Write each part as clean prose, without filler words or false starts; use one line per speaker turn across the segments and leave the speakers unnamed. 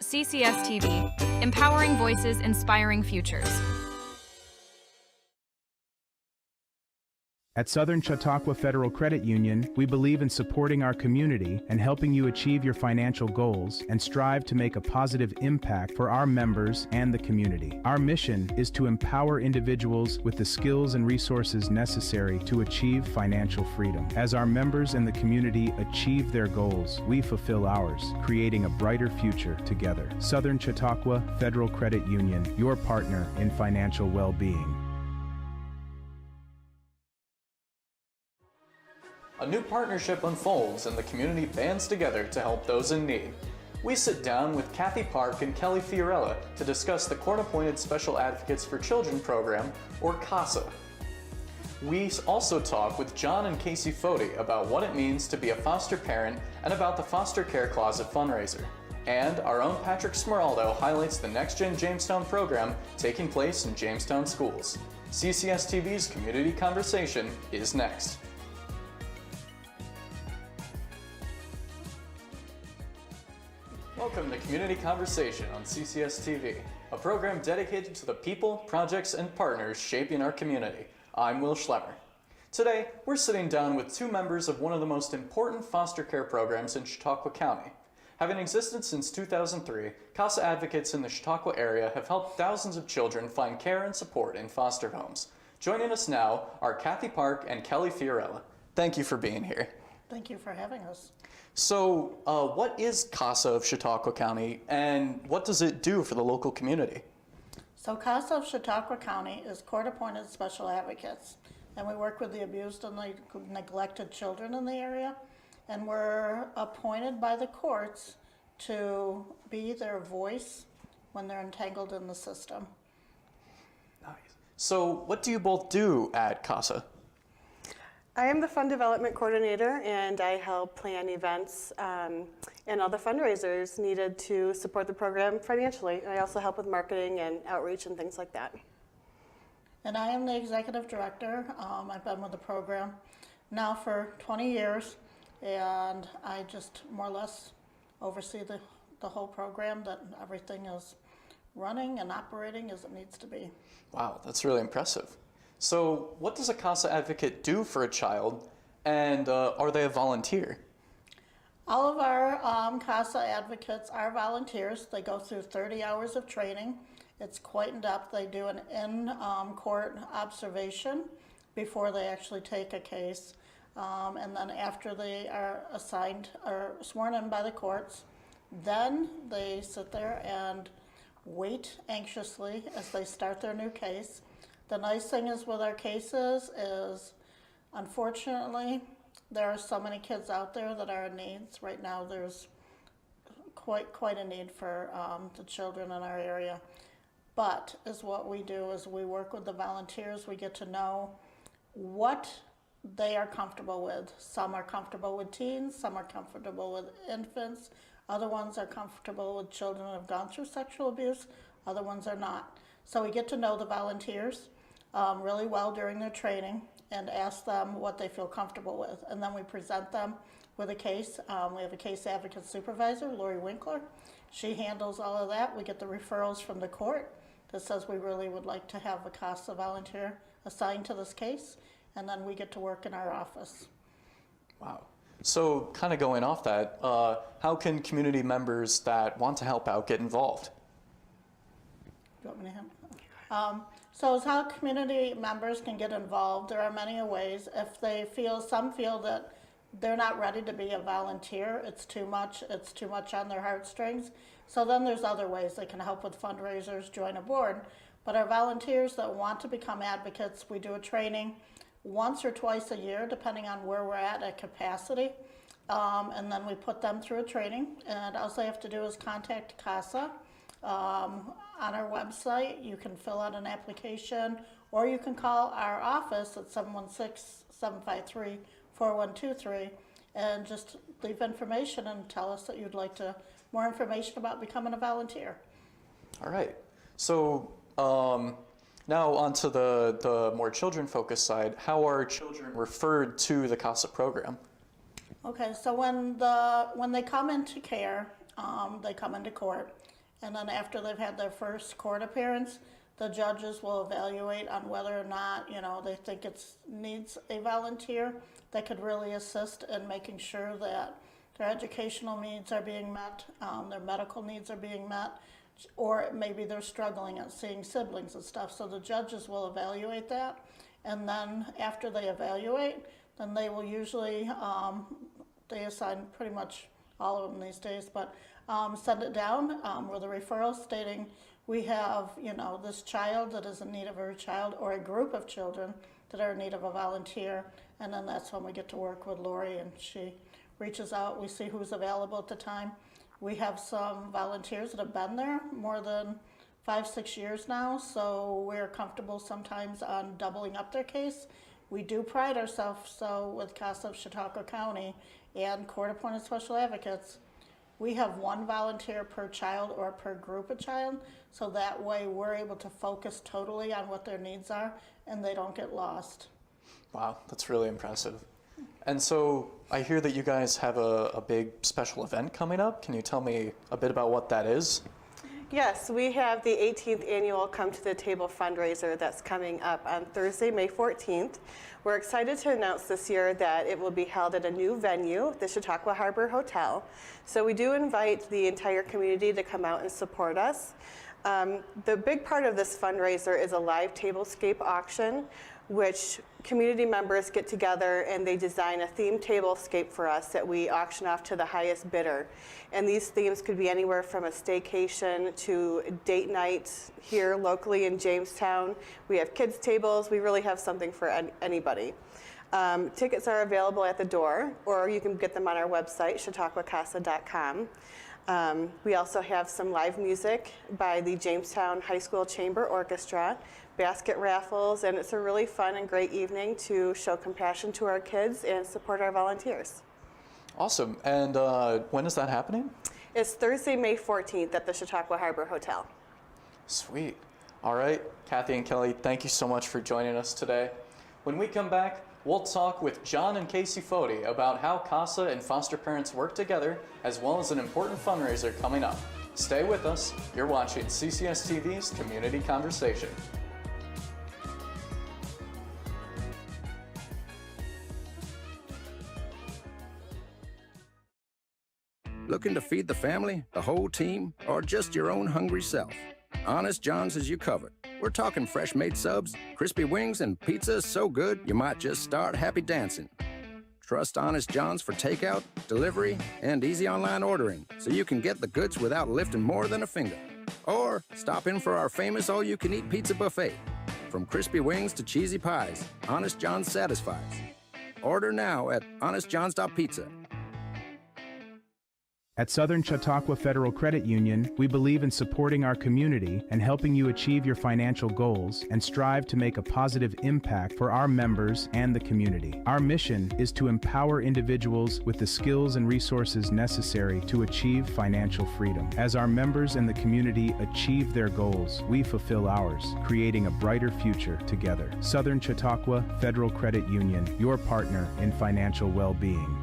CCS-TV, empowering voices, inspiring futures.
At Southern Chautauqua Federal Credit Union, we believe in supporting our community and helping you achieve your financial goals and strive to make a positive impact for our members and the community. Our mission is to empower individuals with the skills and resources necessary to achieve financial freedom. As our members and the community achieve their goals, we fulfill ours, creating a brighter future together. Southern Chautauqua Federal Credit Union, your partner in financial well-being.
A new partnership unfolds and the community bands together to help those in need. We sit down with Kathy Park and Kelly Fiorella to discuss the Court-Appointed Special Advocates for Children program, or CASA. We also talk with John and Casey Fody about what it means to be a foster parent and about the Foster Care Closet fundraiser. And our own Patrick Smeraldo highlights the NextGen Jamestown program taking place in Jamestown schools. CCS-TV's Community Conversation is next. Welcome to Community Conversation on CCS-TV, a program dedicated to the people, projects, and partners shaping our community. I'm Will Schlemmer. Today, we're sitting down with two members of one of the most important foster care programs in Chautauqua County. Having existed since 2003, CASA advocates in the Chautauqua area have helped thousands of children find care and support in foster homes. Joining us now are Kathy Park and Kelly Fiorella. Thank you for being here.
Thank you for having us.
So, what is CASA of Chautauqua County, and what does it do for the local community?
So CASA of Chautauqua County is court-appointed special advocates, and we work with the abused and neglected children in the area, and we're appointed by the courts to be their voice when they're entangled in the system.
Nice. So, what do you both do at CASA?
I am the Fund Development Coordinator, and I help plan events and all the fundraisers needed to support the program financially. And I also help with marketing and outreach and things like that.
And I am the Executive Director. I've been with the program now for 20 years, and I just more or less oversee the whole program, that everything is running and operating as it needs to be.
Wow, that's really impressive. So what does a CASA advocate do for a child, and are they a volunteer?
All of our CASA advocates are volunteers. They go through 30 hours of training. It's quite in depth. They do an in-court observation before they actually take a case. And then after they are assigned or sworn in by the courts, then they sit there and wait anxiously as they start their new case. The nice thing is with our cases is, unfortunately, there are so many kids out there that are in needs. Right now there's quite a need for the children in our area. But is what we do is we work with the volunteers. We get to know what they are comfortable with. Some are comfortable with teens, some are comfortable with infants, other ones are comfortable with children who have gone through sexual abuse, other ones are not. So we get to know the volunteers really well during their training and ask them what they feel comfortable with. And then we present them with a case. We have a case advocate supervisor, Lori Winkler. She handles all of that. We get the referrals from the court that says we really would like to have a CASA volunteer assigned to this case, and then we get to work in our office.
Wow. So kind of going off that, how can community members that want to help out get involved?
You want me to handle? So as how community members can get involved, there are many ways. If they feel, some feel that they're not ready to be a volunteer, it's too much on their heartstrings. So then there's other ways. They can help with fundraisers, join a board. But our volunteers that want to become advocates, we do a training once or twice a year, depending on where we're at capacity. And then we put them through a training, and all they have to do is contact CASA. On our website, you can fill out an application, or you can call our office at 716-753-4123 and just leave information and tell us that you'd like more information about becoming a volunteer.
All right. So now onto the more children-focused side. How are children referred to the CASA program?
Okay, so when they come into care, they come into court. And then after they've had their first court appearance, the judges will evaluate on whether or not, they think it needs a volunteer that could really assist in making sure that their educational needs are being met, their medical needs are being met, or maybe they're struggling at seeing siblings and stuff. So the judges will evaluate that. And then after they evaluate, then they will usually, they assign pretty much all of them these days, but send it down with a referral stating we have, this child that is in need of a child or a group of children that are in need of a volunteer. And then that's when we get to work with Lori, and she reaches out. We see who's available at the time. We have some volunteers that have been there more than 5-6 years now, so we're comfortable sometimes on doubling up their case. We do pride ourselves, so with CASA of Chautauqua County and court-appointed special advocates, we have one volunteer per child or per group of child, so that way we're able to focus totally on what their needs are and they don't get lost.
Wow, that's really impressive. And so I hear that you guys have a big special event coming up. Can you tell me a bit about what that is?
Yes, we have the 18th annual Come to the Table fundraiser that's coming up on Thursday, May 14th. We're excited to announce this year that it will be held at a new venue, the Chautauqua Harbor Hotel. So we do invite the entire community to come out and support us. The big part of this fundraiser is a live tablescape auction, which community members get together and they design a themed tablescape for us that we auction off to the highest bidder. And these themes could be anywhere from a staycation to date night here locally in Jamestown. We have kids tables. We really have something for anybody. Tickets are available at the door, or you can get them on our website, chautauquacasa.com. We also have some live music by the Jamestown High School Chamber Orchestra, basket raffles, and it's a really fun and great evening to show compassion to our kids and support our volunteers.
Awesome. And when is that happening?
It's Thursday, May 14th at the Chautauqua Harbor Hotel.
Sweet. All right, Kathy and Kelly, thank you so much for joining us today. When we come back, we'll talk with John and Casey Fody about how CASA and foster parents work together, as well as an important fundraiser coming up. Stay with us. You're watching CCS-TV's Community Conversation.
Looking to feed the family, the whole team, or just your own hungry self? Honest John's has you covered. We're talking fresh-made subs, crispy wings, and pizza so good you might just start happy dancing. Trust Honest John's for takeout, delivery, and easy online ordering, so you can get the goods without lifting more than a finger. Or stop in for our famous all-you-can-eat pizza buffet. From crispy wings to cheesy pies, Honest John's satisfies. Order now at honestjohns.pizza.
At Southern Chautauqua Federal Credit Union, we believe in supporting our community and helping you achieve your financial goals and strive to make a positive impact for our members and the community. Our mission is to empower individuals with the skills and resources necessary to achieve financial freedom. As our members and the community achieve their goals, we fulfill ours, creating a brighter future together. Southern Chautauqua Federal Credit Union, your partner in financial well-being.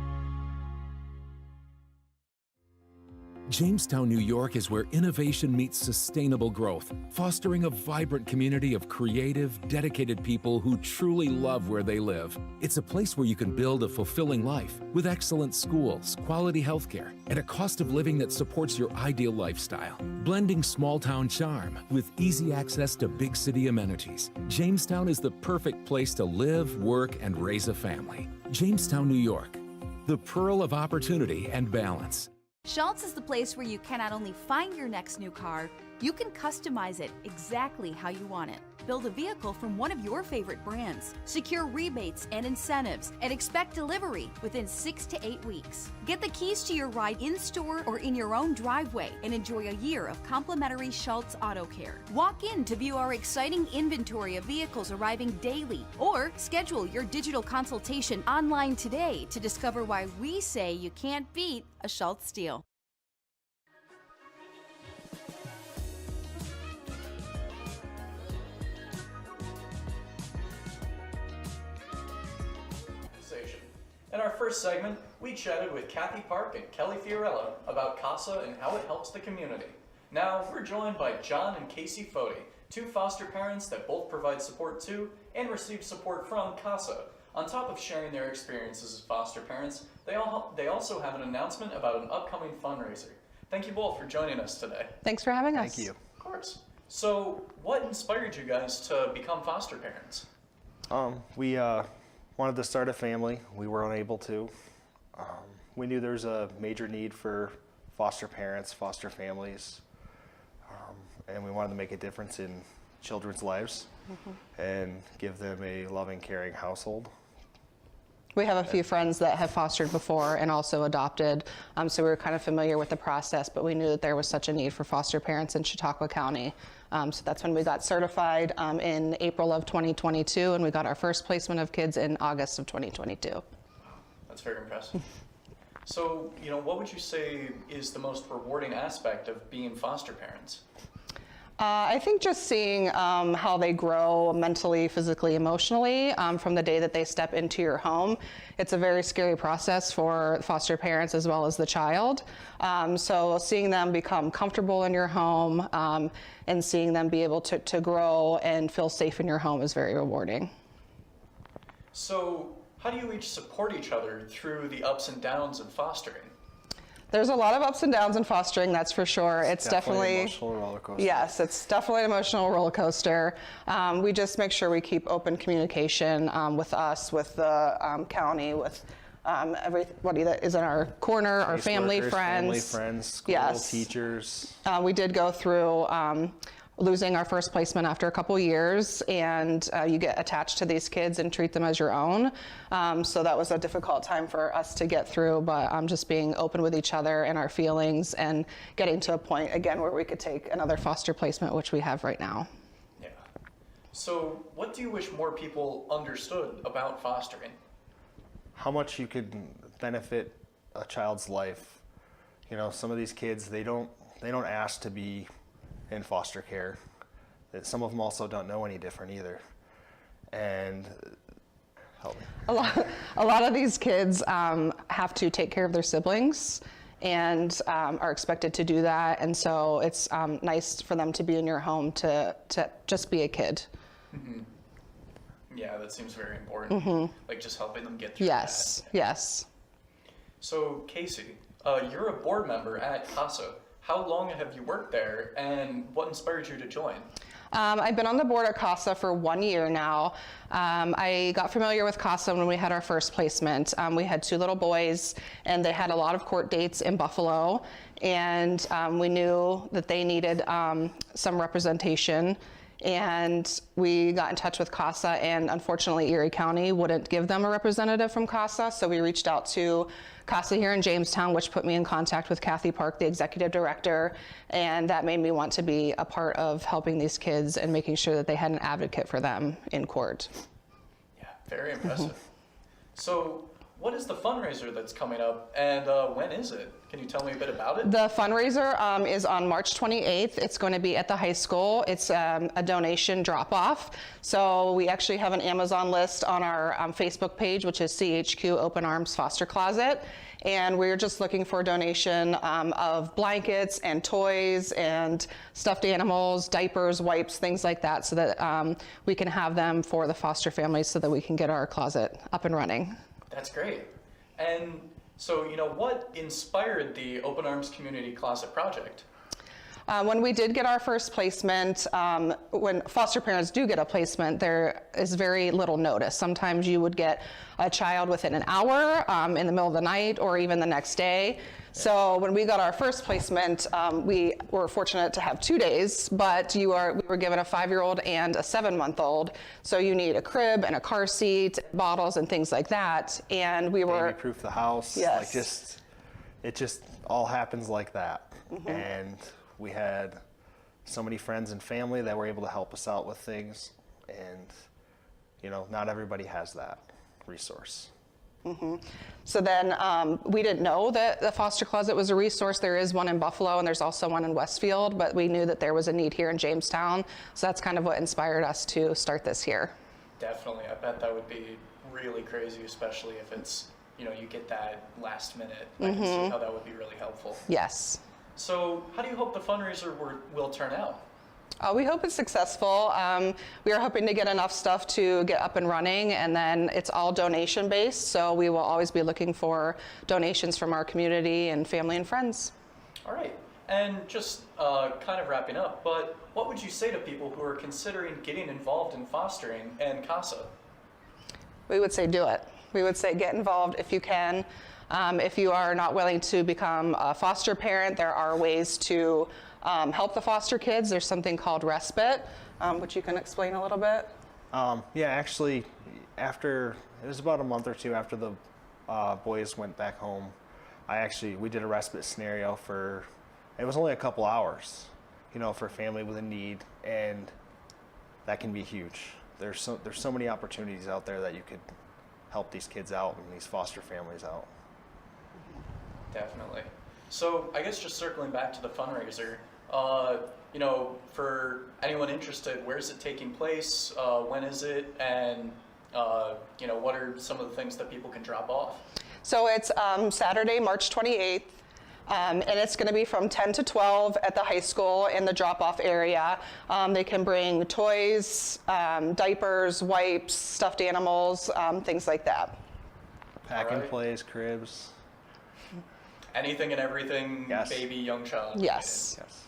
Jamestown, New York is where innovation meets sustainable growth, fostering a vibrant community of creative, dedicated people who truly love where they live. It's a place where you can build a fulfilling life with excellent schools, quality healthcare, and a cost of living that supports your ideal lifestyle. Blending small-town charm with easy access to big city amenities, Jamestown is the perfect place to live, work, and raise a family. Jamestown, New York, the pearl of opportunity and balance.
Schultz is the place where you can not only find your next new car, you can customize it exactly how you want it. Build a vehicle from one of your favorite brands, secure rebates and incentives, and expect delivery within 6 to 8 weeks. Get the keys to your ride in-store or in your own driveway and enjoy a year of complimentary Schultz Auto Care. Walk in to view our exciting inventory of vehicles arriving daily, or schedule your digital consultation online today to discover why we say you can't beat a Schultz deal.
In our first segment, we chatted with Kathy Park and Kelly Fiorella about CASA and how it helps the community. Now, we're joined by John and Casey Fody, two foster parents that both provide support to and receive support from CASA. On top of sharing their experiences as foster parents, they also have an announcement about an upcoming fundraiser. Thank you both for joining us today.
Thanks for having us.
Thank you.
Of course. So, what inspired you guys to become foster parents?
We wanted to start a family. We were unable to. We knew there was a major need for foster parents, foster families, and we wanted to make a difference in children's lives and give them a loving, caring household.
We have a few friends that have fostered before and also adopted, so we were kind of familiar with the process, but we knew that there was such a need for foster parents in Chautauqua County. So that's when we got certified in April of 2022, and we got our first placement of kids in August of 2022.
That's very impressive. So, what would you say is the most rewarding aspect of being foster parents?
I think just seeing how they grow mentally, physically, emotionally from the day that they step into your home. It's a very scary process for foster parents as well as the child. So seeing them become comfortable in your home and seeing them be able to grow and feel safe in your home is very rewarding.
So how do you each support each other through the ups and downs of fostering?
There's a lot of ups and downs in fostering, that's for sure. It's definitely
an emotional roller coaster.
Yes, it's definitely an emotional roller coaster. We just make sure we keep open communication with us, with the county, with everybody that is in our corner, our family, friends.
School,
yes.
Teachers.
We did go through losing our first placement after a couple years, and you get attached to these kids and treat them as your own. So that was a difficult time for us to get through, but just being open with each other and our feelings and getting to a point again where we could take another foster placement, which we have right now.
Yeah. So what do you wish more people understood about fostering?
How much you could benefit a child's life. Some of these kids, they don't ask to be in foster care. Some of them also don't know any different either. And help me.
A lot of these kids have to take care of their siblings and are expected to do that. And so it's nice for them to be in your home to just be a kid.
Mm-hmm. Yeah, that seems very important. Like just helping them get through that.
Yes.
So Casey, you're a board member at CASA. How long have you worked there, and what inspired you to join?
I've been on the board at CASA for 1 year now. I got familiar with CASA when we had our first placement. We had 2 little boys, and they had a lot of court dates in Buffalo, and we knew that they needed some representation. And we got in touch with CASA, and unfortunately Erie County wouldn't give them a representative from CASA, so we reached out to CASA here in Jamestown, which put me in contact with Kathy Park, the executive director, and that made me want to be a part of helping these kids and making sure that they had an advocate for them in court.
Yeah, very impressive. So what is the fundraiser that's coming up, and when is it? Can you tell me a bit about it?
The fundraiser is on March 28th. It's going to be at the high school. It's a donation drop-off. So we actually have an Amazon list on our Facebook page, which is CHQ Open Arms Foster Closet. And we're just looking for a donation of blankets and toys and stuffed animals, diapers, wipes, things like that, so that we can have them for the foster families so that we can get our closet up and running.
That's great. And so, what inspired the Open Arms Community Closet Project?
When we did get our first placement, when foster parents do get a placement, there is very little notice. Sometimes you would get a child within an hour, in the middle of the night, or even the next day. So when we got our first placement, we were fortunate to have 2 days, but we were given a 5-year-old and a 7-month-old. So you need a crib and a car seat, bottles and things like that. And we were
baby-proof the house.
Yes.
It just all happens like that. And we had so many friends and family that were able to help us out with things. And, not everybody has that resource.
So then we didn't know that the foster closet was a resource. There is one in Buffalo and there's also one in Westfield, but we knew that there was a need here in Jamestown. So that's kind of what inspired us to start this here.
Definitely. I bet that would be really crazy, especially if it's you get that last minute. I can see how that would be really helpful.
Yes.
So how do you hope the fundraiser will turn out?
We hope it's successful. We are hoping to get enough stuff to get up and running, and then it's all donation based, so we will always be looking for donations from our community and family and friends.
All right, and just kind of wrapping up, but what would you say to people who are considering getting involved in fostering and CASA?
We would say do it. We would say get involved if you can. If you are not willing to become a foster parent, there are ways to help the foster kids. There's something called respite, which you can explain a little bit.
Yeah, actually, it was about a month or two after the boys went back home, we did a respite scenario it was only a couple hours, for a family with a need, and that can be huge. There's so many opportunities out there that you could help these kids out and these foster families out.
Definitely. So I guess just circling back to the fundraiser, for anyone interested, where is it taking place? When is it? And, what are some of the things that people can drop off?
So it's Saturday, March 28th, and it's going to be from 10 to 12 at the high school in the drop-off area. They can bring toys, diapers, wipes, stuffed animals, things like that.
Pack and plays, cribs.
Anything and everything,
yes.
Baby, young child.
Yes.
Yes.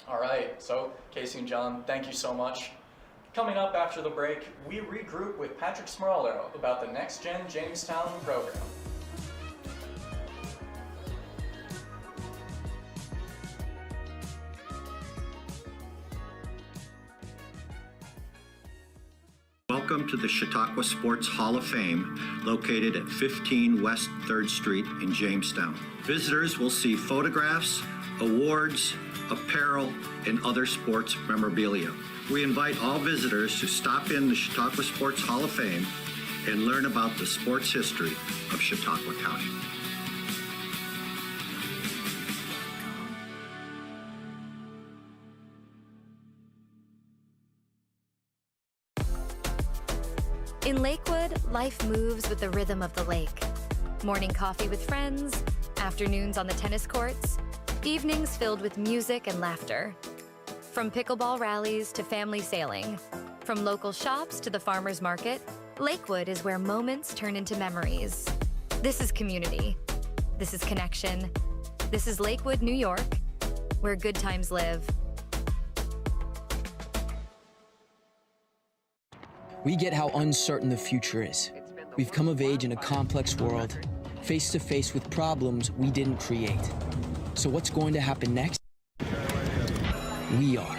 All right, so Casey and John, thank you so much. Coming up after the break, we regroup with Patrick Smeraldo about the NextGen Jamestown program.
Welcome to the Chautauqua Sports Hall of Fame, located at 15 West 3rd Street in Jamestown. Visitors will see photographs, awards, apparel, and other sports memorabilia. We invite all visitors to stop in the Chautauqua Sports Hall of Fame and learn about the sports history of Chautauqua County.
In Lakewood, life moves with the rhythm of the lake. Morning coffee with friends, afternoons on the tennis courts, evenings filled with music and laughter. From pickleball rallies to family sailing, from local shops to the farmer's market, Lakewood is where moments turn into memories. This is community. This is connection. This is Lakewood, New York, where good times live.
We get how uncertain the future is. We've come of age in a complex world, face to face with problems we didn't create. So what's going to happen next? We are.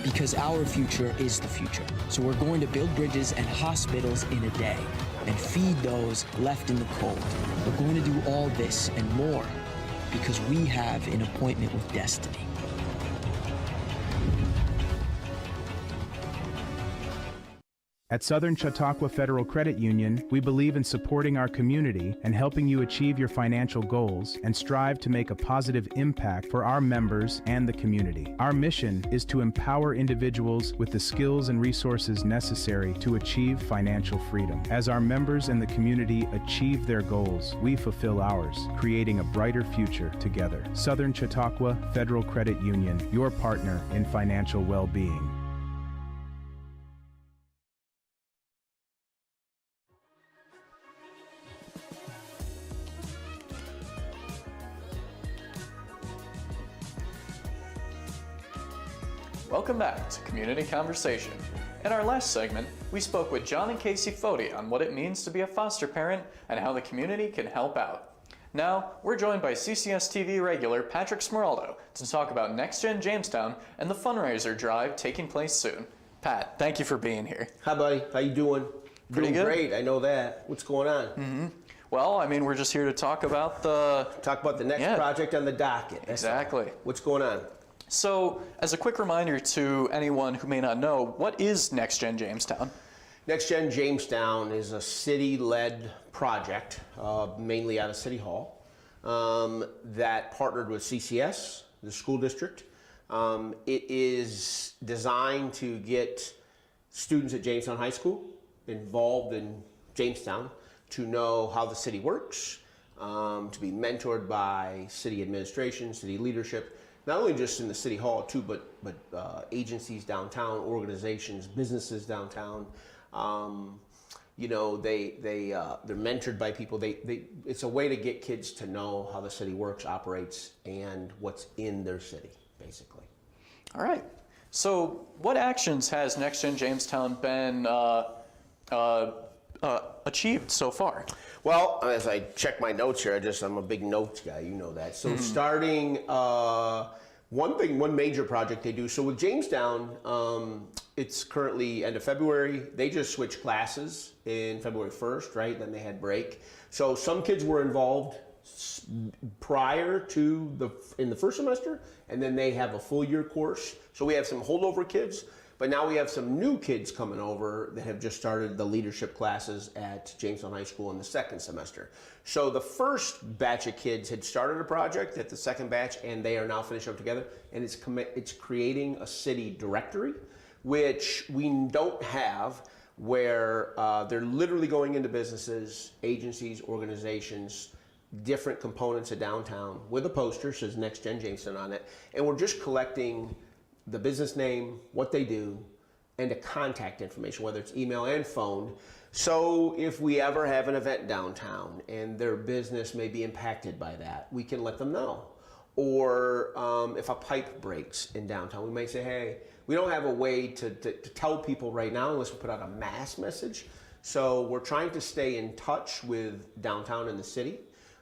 Because our future is the future. So we're going to build bridges and hospitals in a day and feed those left in the cold. We're going to do all this and more because we have an appointment with destiny.
At Southern Chautauqua Federal Credit Union, we believe in supporting our community and helping you achieve your financial goals and strive to make a positive impact for our members and the community. Our mission is to empower individuals with the skills and resources necessary to achieve financial freedom. As our members and the community achieve their goals, we fulfill ours, creating a brighter future together. Southern Chautauqua Federal Credit Union, your partner in financial well-being.
Welcome back to Community Conversation. In our last segment, we spoke with John and Casey Foti on what it means to be a foster parent and how the community can help out. Now, we're joined by CCS-TV regular Patrick Smeraldo to talk about NextGen Jamestown and the fundraiser drive taking place soon. Pat, thank you for being here.
Hi, buddy. How you doing?
Pretty good.
Great. I know that. What's going on?
Well, I mean, we're just here to talk about the
next project on the docket.
Exactly.
What's going on?
So, as a quick reminder to anyone who may not know, what is NextGen Jamestown?
NextGen Jamestown is a city-led project, mainly out of City Hall, that partnered with CCS, the school district. It is designed to get students at Jamestown High School involved in Jamestown to know how the city works, to be mentored by city administration, city leadership, not only just in the city hall too, but agencies downtown, organizations, businesses downtown. You know, they're mentored by people. It's a way to get kids to know how the city works, operates, and what's in their city, basically.
All right. So what actions has NextGen Jamestown been achieved so far?
Well, as I check my notes here, I'm a big notes guy, you know that. So starting, one major project they do, so with Jamestown, it's currently end of February. They just switched classes in February 1st, right? Then they had break. So some kids were involved prior to in the first semester, and then they have a full year course. So we have some holdover kids, but now we have some new kids coming over that have just started the leadership classes at Jamestown High School in the second semester. So the first batch of kids had started a project at the second batch, and they are now finishing up together, and it's creating a city directory, which we don't have, where they're literally going into businesses, agencies, organizations, different components of downtown with a poster says NextGen Jamestown on it, and we're just collecting the business name, what they do, and the contact information, whether it's email and phone. So if we ever have an event downtown and their business may be impacted by that, we can let them know. Or if a pipe breaks in downtown, we may say, hey, we don't have a way to tell people right now unless we put out a mass message. So we're trying to stay in touch with downtown and the city.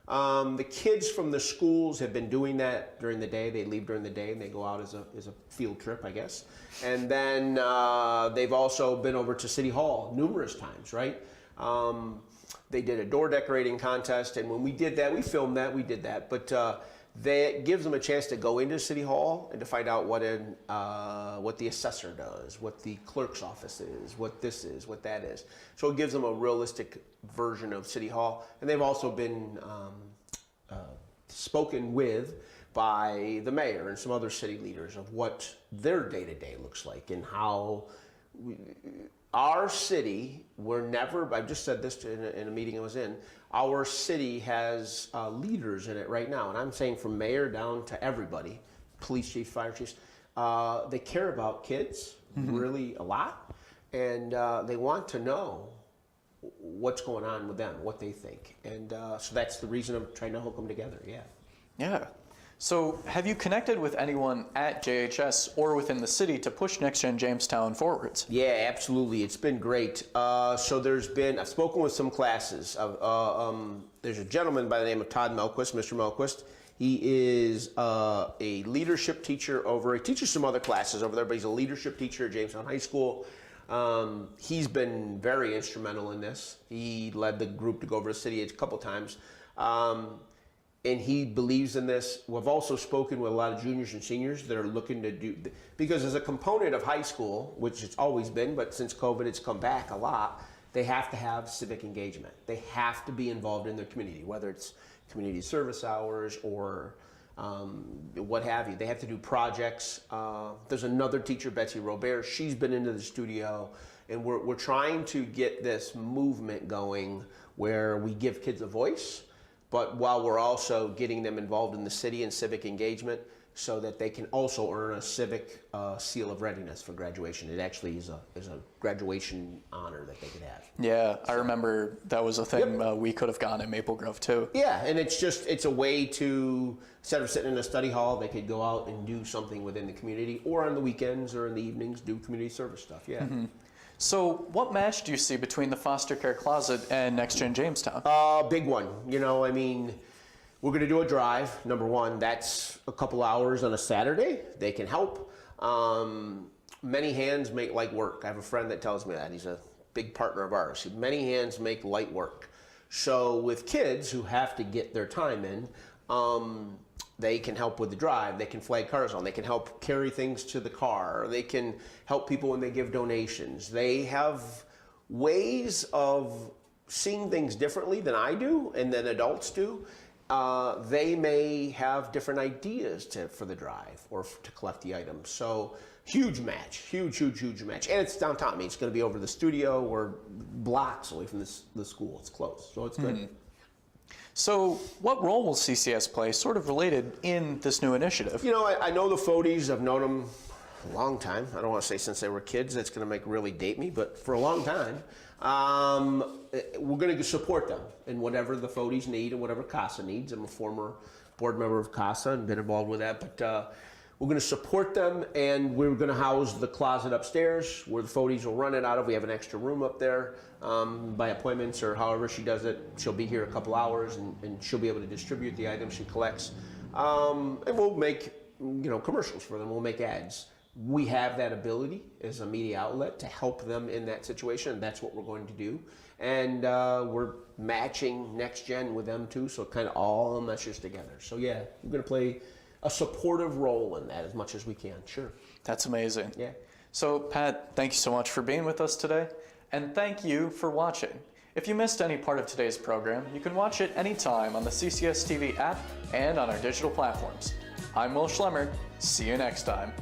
The kids from the schools have been doing that during the day. They leave during the day and they go out as a field trip, I guess. And then they've also been over to City Hall numerous times, right? They did a door decorating contest, and when we did that, we filmed that, we did that. But that gives them a chance to go into City Hall and to find out what the assessor does, what the clerk's office is, what this is, what that is. So it gives them a realistic version of City Hall. And they've also been spoken with by the mayor and some other city leaders of what their day-to-day looks like and how our city, I've just said this in a meeting I was in, our city has leaders in it right now, and I'm saying from mayor down to everybody, police chiefs, fire chiefs, they care about kids really a lot, and they want to know what's going on with them, what they think, and so that's the reason I'm trying to hook them together, yeah.
Yeah. So have you connected with anyone at JHS or within the city to push NextGen Jamestown forwards?
Yeah, absolutely. It's been great. So I've spoken with some classes. There's a gentleman by the name of Todd Melquist, Mr. Melquist. He is a leadership teacher he teaches some other classes over there, but he's a leadership teacher at Jamestown High School. He's been very instrumental in this. He led the group to go over to the city a couple times. And he believes in this. We've also spoken with a lot of juniors and seniors that are looking to do, because as a component of high school, which it's always been, but since COVID it's come back a lot, they have to have civic engagement. They have to be involved in their community, whether it's community service hours or what have you. They have to do projects. There's another teacher, Betsy Robert, she's been into the studio, and we're trying to get this movement going where we give kids a voice, but while we're also getting them involved in the city and civic engagement so that they can also earn a civic seal of readiness for graduation. It actually is a graduation honor that they could have.
Yeah, I remember that was a thing we could have gone at Maple Grove too.
Yeah, and it's a way to, instead of sitting in a study hall, they could go out and do something within the community, or on the weekends or in the evenings do community service stuff, yeah.
Mm-hmm. So what match do you see between the foster care closet and NextGen Jamestown?
Big one. You know, I mean, we're going to do a drive, number one. That's a couple hours on a Saturday. They can help. Many hands make light work. I have a friend that tells me that. He's a big partner of ours. Many hands make light work. So with kids who have to get their time in, they can help with the drive. They can flag cars on. They can help carry things to the car. They can help people when they give donations. They have ways of seeing things differently than I do and than adults do. they may have different ideas for the drive or to collect the items. So huge match, huge match. And it's downtown. I mean, it's going to be over the studio. We're blocks away from the school. It's close, so it's good.
So what role will CCS play, sort of related, in this new initiative?
You know, I know the Fodies. I've known them a long time. I don't want to say since they were kids. That's going to really date me, but for a long time. We're going to support them in whatever the Fodies need and whatever CASA needs. I'm a former board member of CASA and been involved with that, but we're going to support them, and we're going to house the closet upstairs where the Fodies will run it out of. We have an extra room up there by appointments or however she does it. She'll be here a couple hours, and she'll be able to distribute the items she collects. And we'll make commercials for them. We'll make ads. We have that ability as a media outlet to help them in that situation. That's what we're going to do. And we're matching NextGen with them too, so it kind of all meshes together. So yeah, we're going to play a supportive role in that as much as we can, sure.
That's amazing.
Yeah.
So Pat, thank you so much for being with us today. And thank you for watching. If you missed any part of today's program, you can watch it anytime on the CCS-TV app and on our digital platforms. I'm Will Schlemmer. See you next time.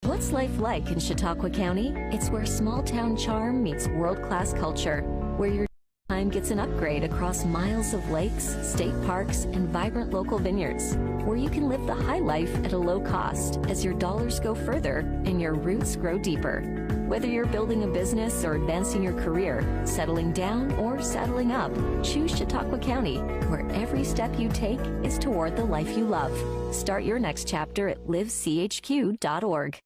What's life like in Chautauqua County? It's where small-town charm meets world-class culture, where your time gets an upgrade across miles of lakes, state parks, and vibrant local vineyards, where you can live the high life at a low cost as your dollars go further and your roots grow deeper. Whether you're building a business or advancing your career, settling down or settling up, choose Chautauqua County, where every step you take is toward the life you love. Start your next chapter at livechq.org.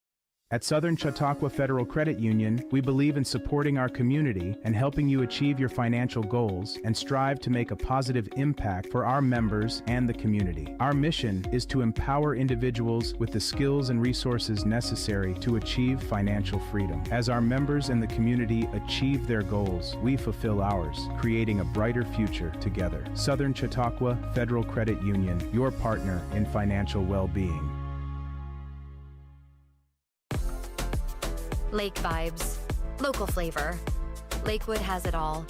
At Southern Chautauqua Federal Credit Union, we believe in supporting our community and helping you achieve your financial goals and strive to make a positive impact for our members and the community. Our mission is to empower individuals with the skills and resources necessary to achieve financial freedom. As our members and the community achieve their goals, we fulfill ours, creating a brighter future together. Southern Chautauqua Federal Credit Union, your partner in financial well-being.
Lake vibes, local flavor. Lakewood has it all.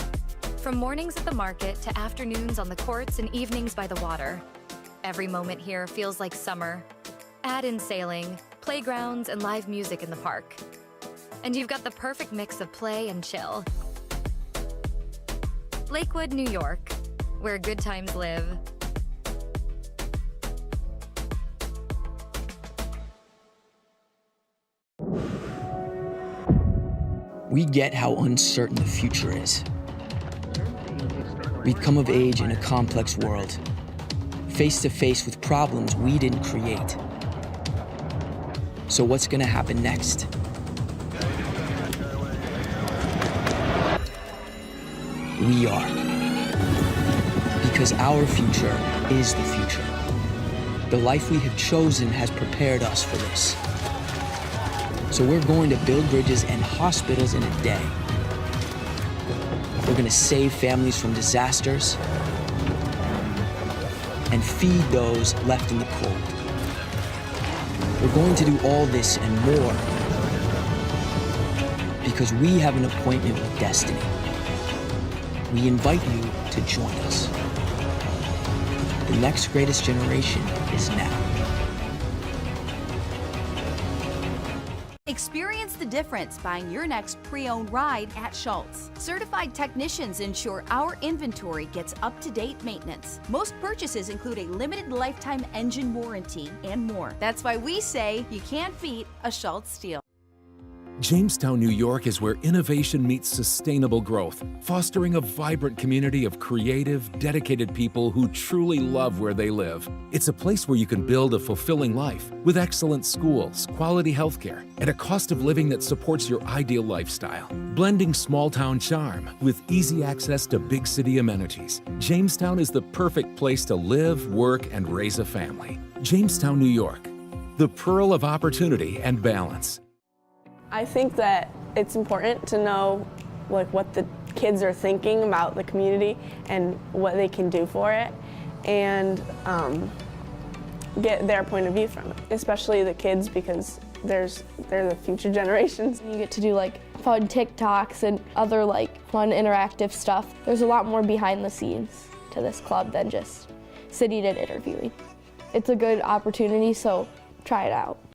From mornings at the market to afternoons on the courts and evenings by the water. Every moment here feels like summer. Add in sailing, playgrounds, and live music in the park. And you've got the perfect mix of play and chill. Lakewood, New York, where good times live.
We get how uncertain the future is. We've come of age in a complex world, face to face with problems we didn't create. So what's gonna happen next? We are. Because our future is the future. The life we have chosen has prepared us for this. So we're going to build bridges and hospitals in a day. We're going to save families from disasters and feed those left in the cold. We're going to do all this and more because we have an appointment with destiny. We invite you to join us. The next greatest generation is now.
Experience the difference buying your next pre-owned ride at Schultz. Certified technicians ensure our inventory gets up-to-date maintenance. Most purchases include a limited lifetime engine warranty and more. That's why we say you can't beat a Schultz deal.
Jamestown, New York is where innovation meets sustainable growth, fostering a vibrant community of creative, dedicated people who truly love where they live. It's a place where you can build a fulfilling life with excellent schools, quality healthcare, and a cost of living that supports your ideal lifestyle. Blending small-town charm with easy access to big city amenities, Jamestown is the perfect place to live, work, and raise a family. Jamestown, New York, the pearl of opportunity and balance.
I think that it's important to know what the kids are thinking about the community and what they can do for it. And get their point of view from it, especially the kids, because they're the future generations. You get to do like fun TikToks and other like fun interactive stuff. There's a lot more behind the scenes to this club than just sitting and interviewing. It's a good opportunity, so try it out.